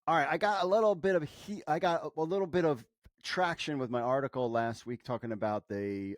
All right, I got a little bit of heat. I got a little bit of traction with my article last week talking about the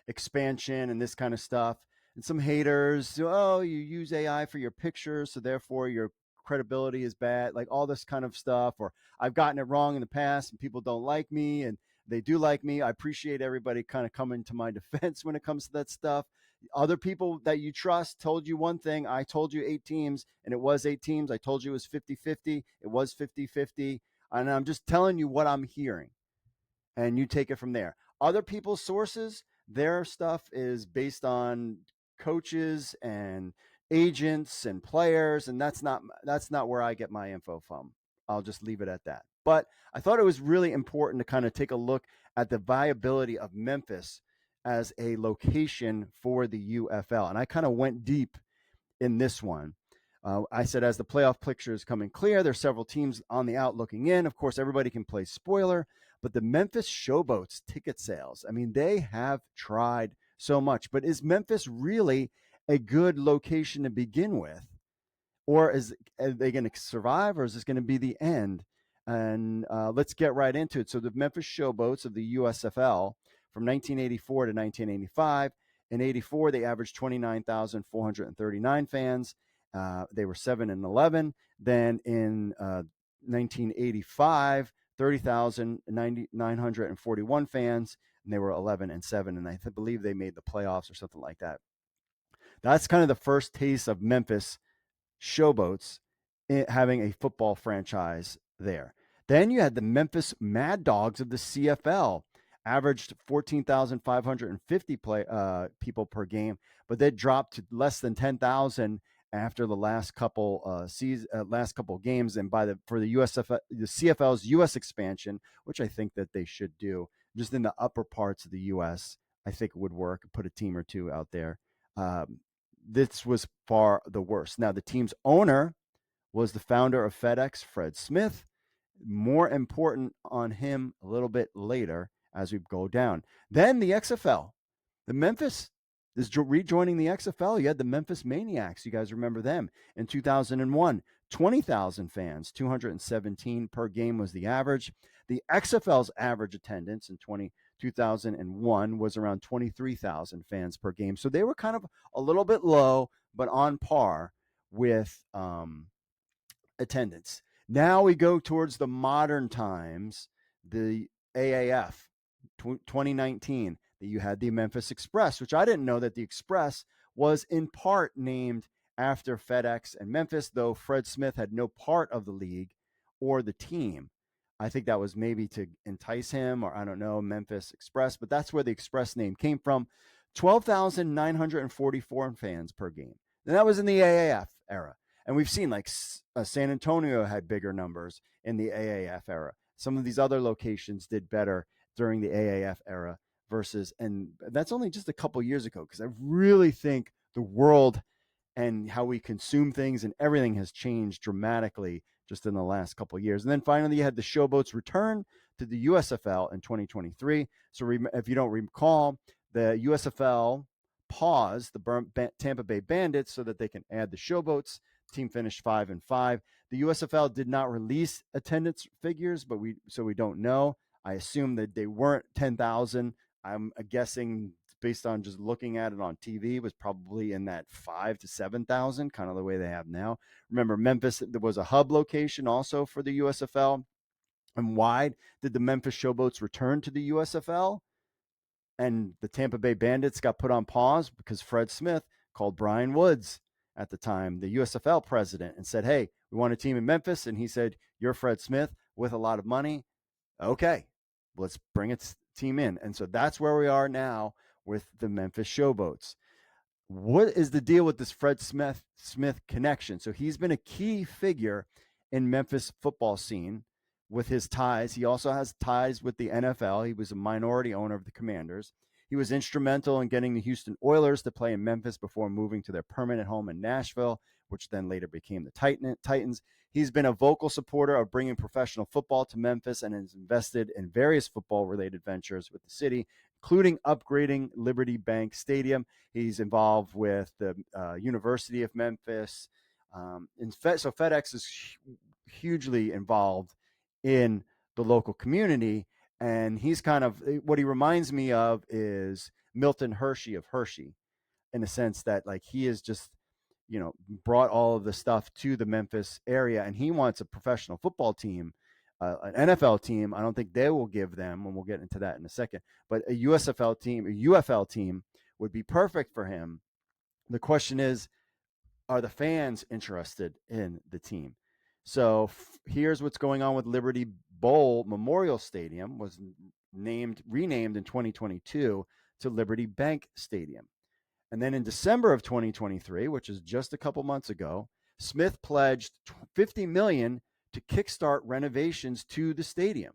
expansion and this kind of stuff. And some haters, oh, you use AI for your pictures, so therefore your credibility is bad, like all this kind of stuff. Or I've gotten it wrong in the past, and people don't like me, and they do like me. I appreciate everybody kind of coming to my defense when it comes to that stuff. Other people that you trust told you one thing. I told you 8 teams, and it was 8 teams. I told you it was 50-50. It was 50-50. And I'm just telling you what I'm hearing, and you take it from there. Other people's sources, their stuff is based on coaches and agents and players, and that's not where I get my info from. I'll just leave it at that. But I thought it was really important to kind of take a look at the viability of Memphis as a location for the UFL. And I kind of went deep in this one. I said, as the playoff picture is coming clear, there's several teams on the out looking in. Of course, everybody can play spoiler, but the Memphis Showboats ticket sales, I mean, they have tried so much. But is Memphis really a good location to begin with? Or are they going to survive, or is this going to be the end? And let's get right into it. So the Memphis Showboats of the USFL from 1984 to 1985. In 84, they averaged 29,439 fans. They were 7-11. Then in 1985, 30,941 fans, and they were 11-7. And I believe they made the playoffs or something like that. That's kind of the first taste of Memphis Showboats having a football franchise there. Then you had the Memphis Mad Dogs of the CFL, averaged 14,550 people per game, but they dropped to less than 10,000 after the last couple games. And for the USFL, the CFL's US expansion, which I think that they should do, just in the upper parts of the US, I think it would work. Put a team or two out there. This was far the worst. Now, the team's owner was the founder of FedEx, Fred Smith. More important on him a little bit later as we go down. Then the XFL. The Memphis is rejoining the XFL. You had the Memphis Maniacs. You guys remember them in 2001. 20,000 fans, 217 per game was the average. The XFL's average attendance in 2001 was around 23,000 fans per game. So they were kind of a little bit low, but on par with attendance. Now we go towards the modern times, the AAF 2019, that you had the Memphis Express, which I didn't know that the Express was in part named after FedEx and Memphis, though Fred Smith had no part of the league or the team. I think that was maybe to entice him, or I don't know, Memphis Express, but that's where the Express name came from. 12,944 fans per game. And that was in the AAF era. And we've seen like San Antonio had bigger numbers in the AAF era. Some of these other locations did better during the AAF era and that's only just a couple years ago, because I really think the world and how we consume things and everything has changed dramatically just in the last couple of years. And then finally, you had the Showboats return to the USFL in 2023. So if you don't recall, the USFL paused the Tampa Bay Bandits so that they can add the Showboats. The team finished 5-5. The USFL did not release attendance figures, but we don't know. I assume that they weren't 10,000. I'm guessing, based on just looking at it on TV, was probably in that 5,000 to 7,000, kind of the way they have now. Remember, Memphis, there was a hub location also for the USFL. And why did the Memphis Showboats return to the USFL? And the Tampa Bay Bandits got put on pause because Fred Smith called Brian Woods at the time, the USFL president, and said, hey, we want a team in Memphis. And he said, you're Fred Smith with a lot of money. Okay, let's bring a team in. And so that's where we are now with the Memphis Showboats. What is the deal with this Fred Smith connection? So he's been a key figure in Memphis football scene with his ties. He also has ties with the NFL. He was a minority owner of the Commanders. He was instrumental in getting the Houston Oilers to play in Memphis before moving to their permanent home in Nashville, which then later became the Titans. He's been a vocal supporter of bringing professional football to Memphis and has invested in various football-related ventures with the city, including upgrading Liberty Bank Stadium. He's involved with the University of Memphis. So FedEx is hugely involved in the local community. And he's kind of, what he reminds me of is Milton Hershey of Hershey, in the sense that like he is just, brought all of the stuff to the Memphis area, and he wants a professional football team, an NFL team. I don't think they will give them, and we'll get into that in a second, but a USFL team, a UFL team would be perfect for him. The question is, are the fans interested in the team? So here's what's going on with Liberty Bowl Memorial Stadium. Was renamed in 2022 to Liberty Bank Stadium. And then in December of 2023, which is just a couple months ago, Smith pledged $50 million to kickstart renovations to the stadium.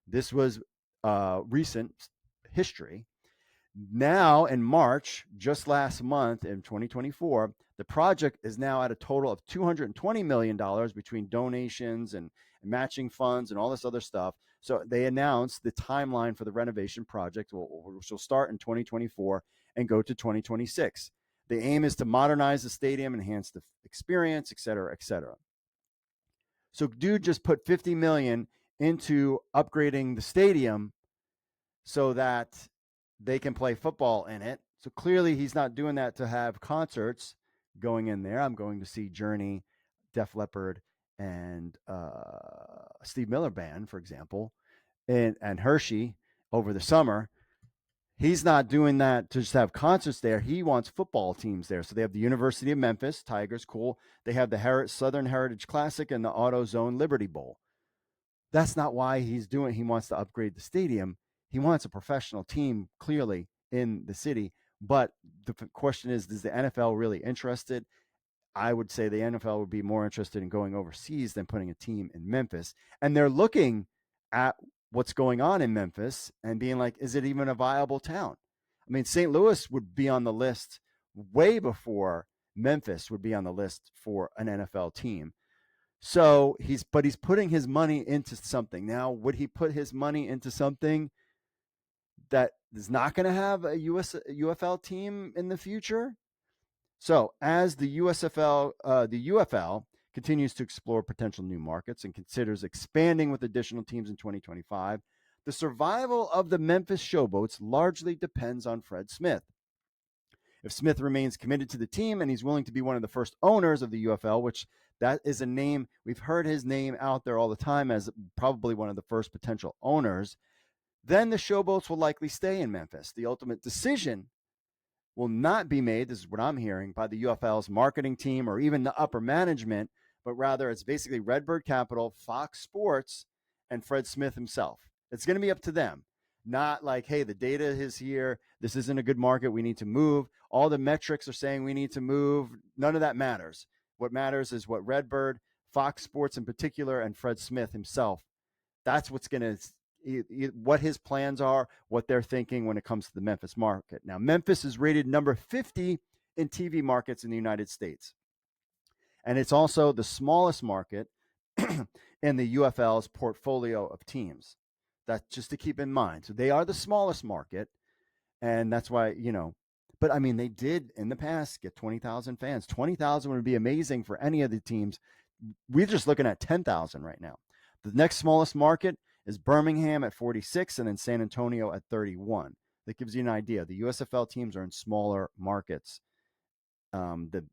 This was recent history. Now in March, just last month in 2024, the project is now at a total of $220 million between donations and matching funds and all this other stuff. So they announced the timeline for the renovation project, which will start in 2024 and go to 2026. The aim is to modernize the stadium, enhance the experience, et cetera, et cetera. So dude just put $50 million into upgrading the stadium so that they can play football in it. So clearly he's not doing that to have concerts going in there. I'm going to see Journey, Def Leppard, and Steve Miller Band, for example, and Hershey over the summer. He's not doing that to just have concerts there. He wants football teams there. So they have the University of Memphis, Tigers, cool. They have the Southern Heritage Classic and the AutoZone Liberty Bowl. That's not why he's doing. He wants to upgrade the stadium. He wants a professional team, clearly, in the city. But the question is the NFL really interested? I would say the NFL would be more interested in going overseas than putting a team in Memphis. And they're looking at what's going on in Memphis and being like, is it even a viable town? I mean, St. Louis would be on the list way before Memphis would be on the list for an NFL team. So he's putting his money into something. Now, would he put his money into something that is not going to have a UFL team in the future? So as the UFL continues to explore potential new markets and considers expanding with additional teams in 2025, the survival of the Memphis Showboats largely depends on Fred Smith. If Smith remains committed to the team and he's willing to be one of the first owners of the UFL, which that is a name, we've heard his name out there all the time as probably one of the first potential owners, then the Showboats will likely stay in Memphis. The ultimate decision will not be made, this is what I'm hearing, by the UFL's marketing team or even the upper management, but rather it's basically Redbird Capital, Fox Sports, and Fred Smith himself. It's going to be up to them. Not like, hey, the data is here. This isn't a good market. We need to move. All the metrics are saying we need to move. None of that matters. What matters is what Redbird, Fox Sports in particular, and Fred Smith himself, that's what's going to, what his plans are, what they're thinking when it comes to the Memphis market. Now, Memphis is rated number 50 in TV markets in the United States. And it's also the smallest market in the UFL's portfolio of teams. That's just to keep in mind. So they are the smallest market. And that's why, but I mean, they did in the past get 20,000 fans. 20,000 would be amazing for any of the teams. We're just looking at 10,000 right now. The next smallest market is Birmingham at 46 and then San Antonio at 31. That gives you an idea. The USFL teams are in smaller markets. The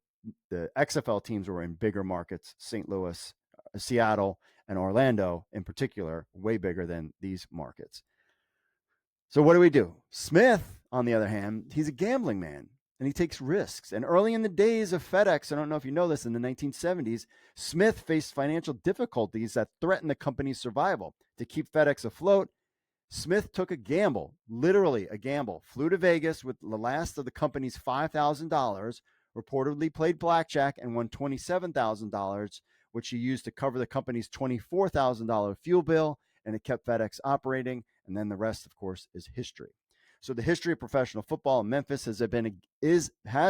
XFL teams were in bigger markets, St. Louis, Seattle, and Orlando in particular, way bigger than these markets. So what do? Smith, on the other hand, he's a gambling man and he takes risks. And early in the days of FedEx, I don't know if you know this, in the 1970s, Smith faced financial difficulties that threatened the company's survival. To keep FedEx afloat, Smith took a gamble, literally a gamble, flew to Vegas with the last of the company's $5,000, reportedly played blackjack and won $27,000, which he used to cover the company's $24,000 fuel bill, and it kept FedEx operating. And then the rest, of course, is history. So the history of professional football in Memphis has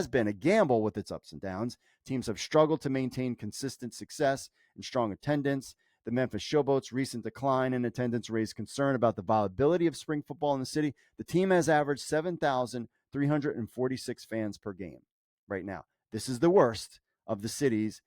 been a gamble with its ups and downs. Teams have struggled to maintain consistent success and strong attendance. The Memphis Showboats' recent decline in attendance raised concern about the viability of spring football in the city. The team has averaged 7,346 fans per game right now. This is the worst of the cities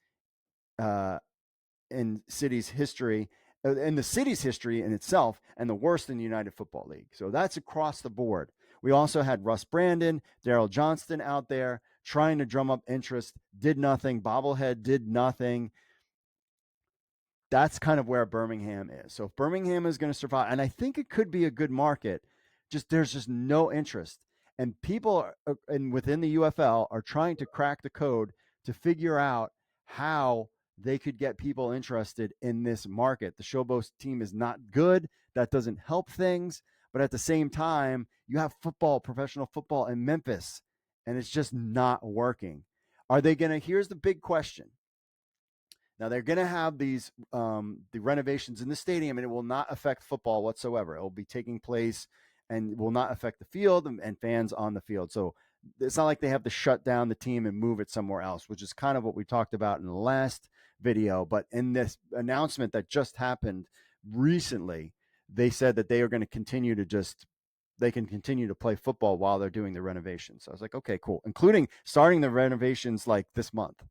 in city's history, in the city's history in itself, and the worst in the United Football League. So that's across the board. We also had Russ Brandon, Daryl Johnston out there trying to drum up interest, did nothing. Bobblehead did nothing. That's kind of where Birmingham is. So if Birmingham is going to survive, and I think it could be a good market, there's just no interest. And people and within the UFL are trying to crack the code to figure out how they could get people interested in this market. The Showboats team is not good. That doesn't help things. But at the same time, you have football, professional football in Memphis, and it's just not working. Are they going to? Here's the big question. Now they're going to have these the renovations in the stadium, and it will not affect football whatsoever. It will be taking place and will not affect the field and fans on the field. So it's not like they have to shut down the team and move it somewhere else, which is kind of what we talked about in the last video. But in this announcement that just happened recently, they said that they are going to continue to they can continue to play football while they're doing the renovations. So I was like, okay, cool. Including starting the renovations like this month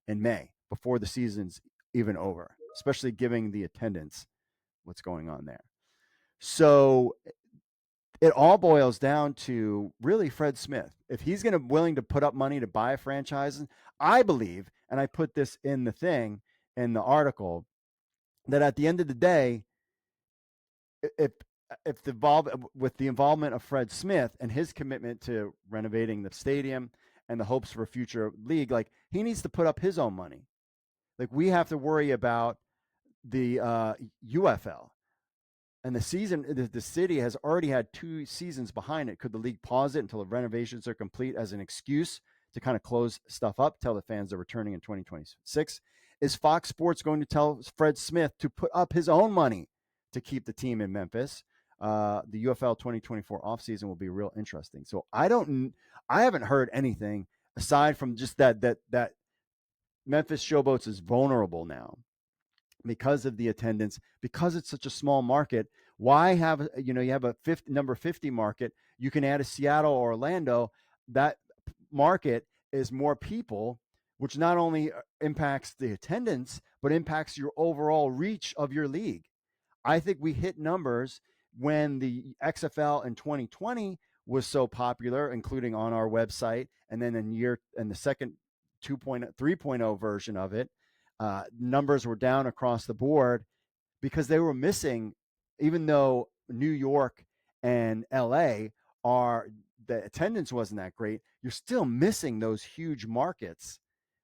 in May before the season's even over, especially giving the attendance what's going on there. So it all boils down to really Fred Smith. If he's willing to put up money to buy franchises, I believe, and I put this in the thing in the article, that at the end of the day, if with the involvement of Fred Smith and his commitment to renovating the stadium and the hopes for a future league, like he needs to put up his own money. Like we have to worry about the UFL. And the city has already had 2 seasons behind it. Could the league pause it until the renovations are complete as an excuse to kind of close stuff up, tell the fans they're returning in 2026? Is Fox Sports going to tell Fred Smith to put up his own money to keep the team in Memphis? The UFL 2024 offseason will be real interesting. So I haven't heard anything aside from just that Memphis Showboats is vulnerable now because of the attendance, because it's such a small market. Why have, you have a number 50 market? You can add a Seattle or Orlando. That market is more people, which not only impacts the attendance, but impacts your overall reach of your league. I think we hit numbers when the XFL in 2020 was so popular, including on our website, and then in the second 3.0 version of it, numbers were down across the board because they were missing, even though New York and LA the attendance wasn't that great, you're still missing those huge markets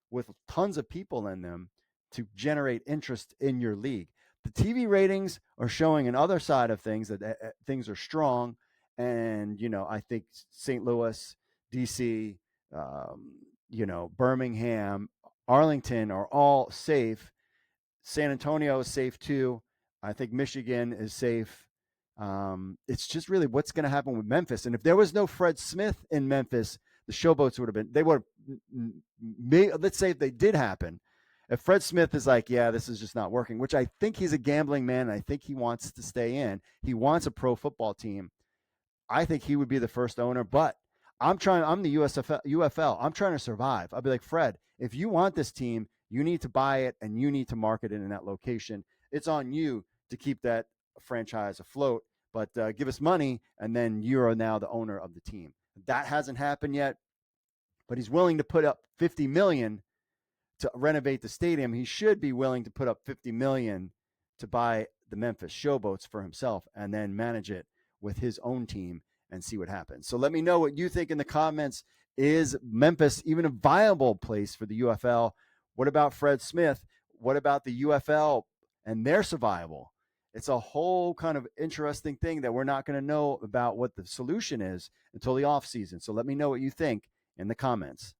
with tons of people in them to generate interest in your league. The TV ratings are showing another side of things, that things are strong. And, I think St. Louis, DC, Birmingham, Arlington are all safe. San Antonio is safe too. I think Michigan is safe. It's just really what's going to happen with Memphis. And if there was no Fred Smith in Memphis, the Showboats let's say if they did happen, if Fred Smith is like, yeah, this is just not working, which I think he's a gambling man, and I think he wants to stay in. He wants a pro football team. I think he would be the first owner, but I'm the UFL. I'm trying to survive. I'll be like, Fred, if you want this team, you need to buy it and you need to market it in that location. It's on you to keep that franchise afloat, but give us money, and then you are now the owner of the team. That hasn't happened yet, but he's willing to put up $50 million to renovate the stadium. He should be willing to put up $50 million to buy the Memphis Showboats for himself and then manage it with his own team and see what happens. So let me know what you think in the comments. Is Memphis even a viable place for the UFL? What about Fred Smith? What about the UFL and their survival? It's a whole kind of interesting thing that we're not going to know about what the solution is until the offseason. So let me know what you think in the comments.